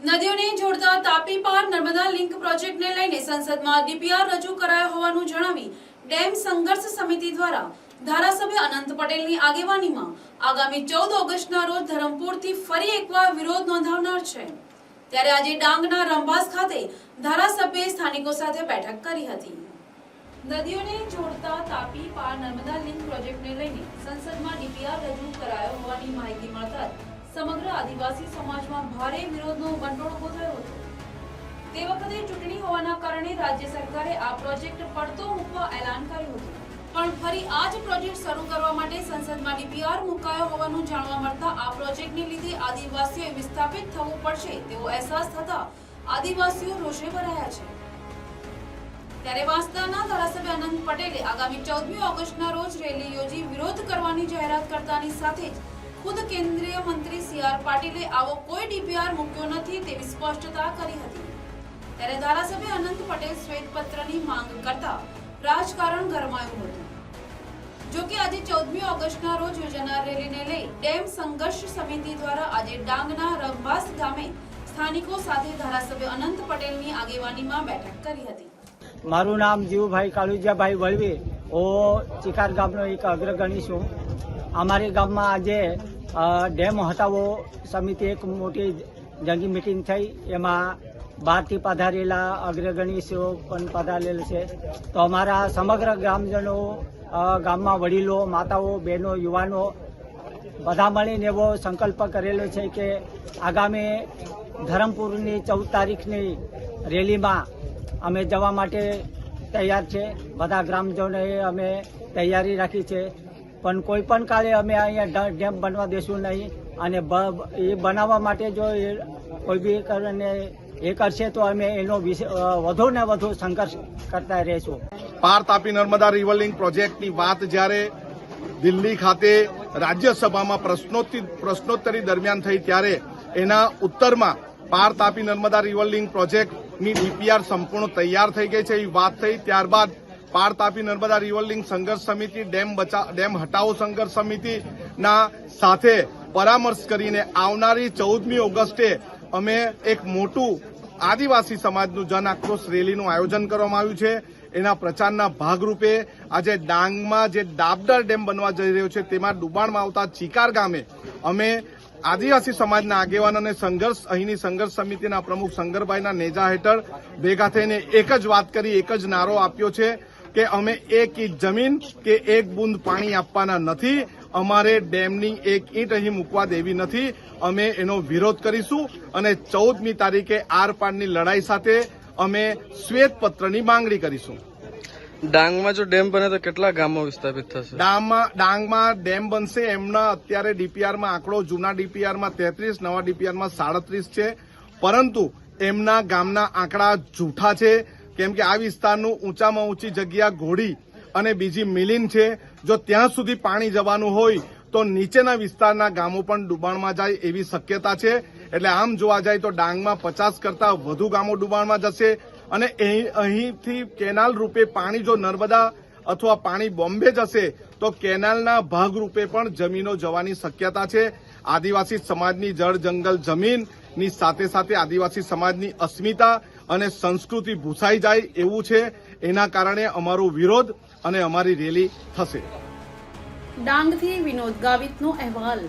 નદીઓને જોડતા તાપી પાર નર્મદા લિંક પ્રોજેક્ટને લઈને સંસદમાં ડીપીઆર રજૂ કરાયો હોવાનું જણાવી ડેમ સંઘર્ષ સમિતિ દ્વારા ધારાસભ્ય અનંત પટેલની આગેવાનીમાં આગામી 14 ઓગસ્ટના રોજ ધરમપુરથી ફરી એકવાર વિરોધ નોંધાવનાર છે। ત્યારે આજે ડાંગના રંભાસ ખાતે ધારાસભ્યએ સ્થાનિકો સાથે બેઠક કરી હતી। નદીઓને જોડતા તાપી પાર નર્મદા લિંક પ્રોજેક્ટને લઈને સંસદમાં ડીપીઆર રજૂ કરાયો હોવાની માહિતી મળતા સમગ્ર આદિવાસી સમાજમાં ભારે વિરોધનો વંટોળ ઉભો થયો હતો। તે વખતે ચૂંટણી હોવાના કારણે રાજ્ય સરકારે આ પ્રોજેક્ટ પડતો મૂકવા એલાન કર્યું હતું, પણ ફરી આ જ પ્રોજેક્ટ શરૂ કરવા માટે સંસદમાં ડીપીઆર મુકાયો હોવાનું જાણવા મળતા આ પ્રોજેક્ટને લીધે આદિવાસીઓએ વિસ્થાપિત થવું પડશે તેવો અહેસાસ થતા આદિવાસીઓ રોષે ભરાયા છે। ત્યારે વાંસદાના ધારાસભ્ય અનંત પટેલે આગામી 14મી ઓગસ્ટના રોજ રેલી યોજી વિરોધ કરવાની જાહેરાત કરતાની સાથે જ ખુદ કેન્દ્રીય મંત્રી સી.આર. પાટીલે આવો કોઈ ડીપીઆર મૂક્યો નથી તેવી સ્પષ્ટતા કરી હતી। ત્યારે ધારાસભ્ય અનંત પટેલ શ્વેતપત્રની માંગ કરતા રાજકારણ ગરમાયું હતું। જો કે આજે 14મી ઓગસ્ટના રોજ યોજાનાર રેલીને લઈ ડેમ સંઘર્ષ સમિતિ દ્વારા આજે ડાંગના રંભાસ ગામે સ્થાનિકો સાથે ધારાસભ્ય અનંત પટેલની આગેવાનીમાં બેઠક કરી હતી। મારું નામ જીવુભાઈ કાળુજીભાઈ વળવી, હું ચિકાર ગામનો એક અગ્રગણી છું। અમારી ગામમાં આજે ડેમ હટાવો સમિતિ એક મોટી જંગી મિટિંગ થઈ, એમાં બહારથી પધારેલા અગ્રગણીઓ પણ પધારેલા છે। તો અમારા સમગ્ર ગ્રામજનો, ગામમાં વડીલો, માતાઓ, બહેનો, યુવાનો બધા મળીને એવો સંકલ્પ કરેલો છે કે આગામી ધરમપુરની 14 તારીખની રેલીમાં અમે જવા માટે તૈયાર છે। બધા ગ્રામજનોએ અમે તૈયારી રાખી છે, પણ કોઈ પણ કાળે અમે અહીંયા ડેમ બનવા દેશું નહીં, અને એ બનાવવા માટે જો કોઈ બી કરીને એ કરશે તો અમે એનો વધુ ને વધુ સંઘર્ષ કરતા રહીશું। પાર તાપી નર્મદા રિવર લિંક પ્રોજેક્ટની વાત જ્યારે દિલ્હી ખાતે રાજ્યસભામાં પ્રશ્નોત્તરી દરમિયાન થઈ, ત્યારે એના ઉત્તરમાં પાર તાપી નર્મદા રિવર લિંક પ્રોજેક્ટની ડીપીઆર સંપૂર્ણ તૈયાર થઈ ગઈ છે એવી વાત થઈ। ત્યારબાદ પાર તાપી નર્મદા રિવર લિંક સંઘર્ષ સમિતિ, ડેમ હટાવો સંઘર્ષ સમિતિના સાથે પરામર્શ કરીને આવનારી 14મી ઓગસ્ટે અમે એક મોટું આદિવાસી સમાજનું જન આક્રોશ રેલીનું આયોજન કરવામાં આવ્યું છે। એના પ્રચારના ભાગરૂપે આજે ડાંગમાં જે દાબદર ડેમ બનવા જઈ રહ્યો છે તેમાં ડુબાણમાં આવતા ચિકાર ગામે અમે આદિવાસી સમાજના આગેવાન અને અહીંની સંઘર્ષ સમિતિના પ્રમુખ શંકરભાઈના નેજા હેઠળ ભેગા થઈને એક જ વાત કરી, એક જ નારો આપ્યો છે કે અમે 1 ઇંચ જમીન કે 1 બૂંદ પાણી આપવાના નથી, અમારે ડેમની 1 ઈંટ અહીં મૂકવા દેવી નથી। અમે એનો વિરોધ કરીશું અને 14મી તારીખે આર પારની લડાઈ સાથે અમે શ્વેતપત્રની માંગણી કરીશું। ડાંગમાં જો ડેમ બને તો કેટલા ગામો વિસ્થાપિત થશે? ડાંગમાં ડેમ બનશે એમના અત્યારે ડીપીઆરમાં આંકડો જૂના ડીપીઆરમાં 33, નવા ડીપીઆરમાં 37 છે, પરંતુ એમના ગામના આંકડા જૂઠા છે, કેમ કે આ વિસ્તારનું ઊંચામાં ઊંચી જગ્યા ઘોડી અને બીજી મિલિન છે। જો ત્યાં સુધી પાણી જવાનું હોય તો નીચેના વિસ્તારના ગામો પણ ડુબાણમાં જાય એવી શક્યતા છે। એટલે આમ જોવા જાય તો ડાંગમાં 50 કરતા વધુ ગામો ડુબાણમાં જશે, અને અહીંથી કેનાલ રૂપે પાણી જો નર્મદા અથવા પાણી બોમ્બે જશે તો કેનાલના ભાગરૂપે પણ જમીનો જવાની શક્યતા છે। આદિવાસી સમાજની જળ જંગલ જમીનની સાથે સાથે આદિવાસી સમાજની અસ્મિતા અને સંસ્કૃતિ ભૂસાઈ જાય એવું છે। એના કારણે અમારો વિરોધ અને અમારી રેલી થશે। ડાંગથી વિનોદ ગાવિતનો અહેવાલ।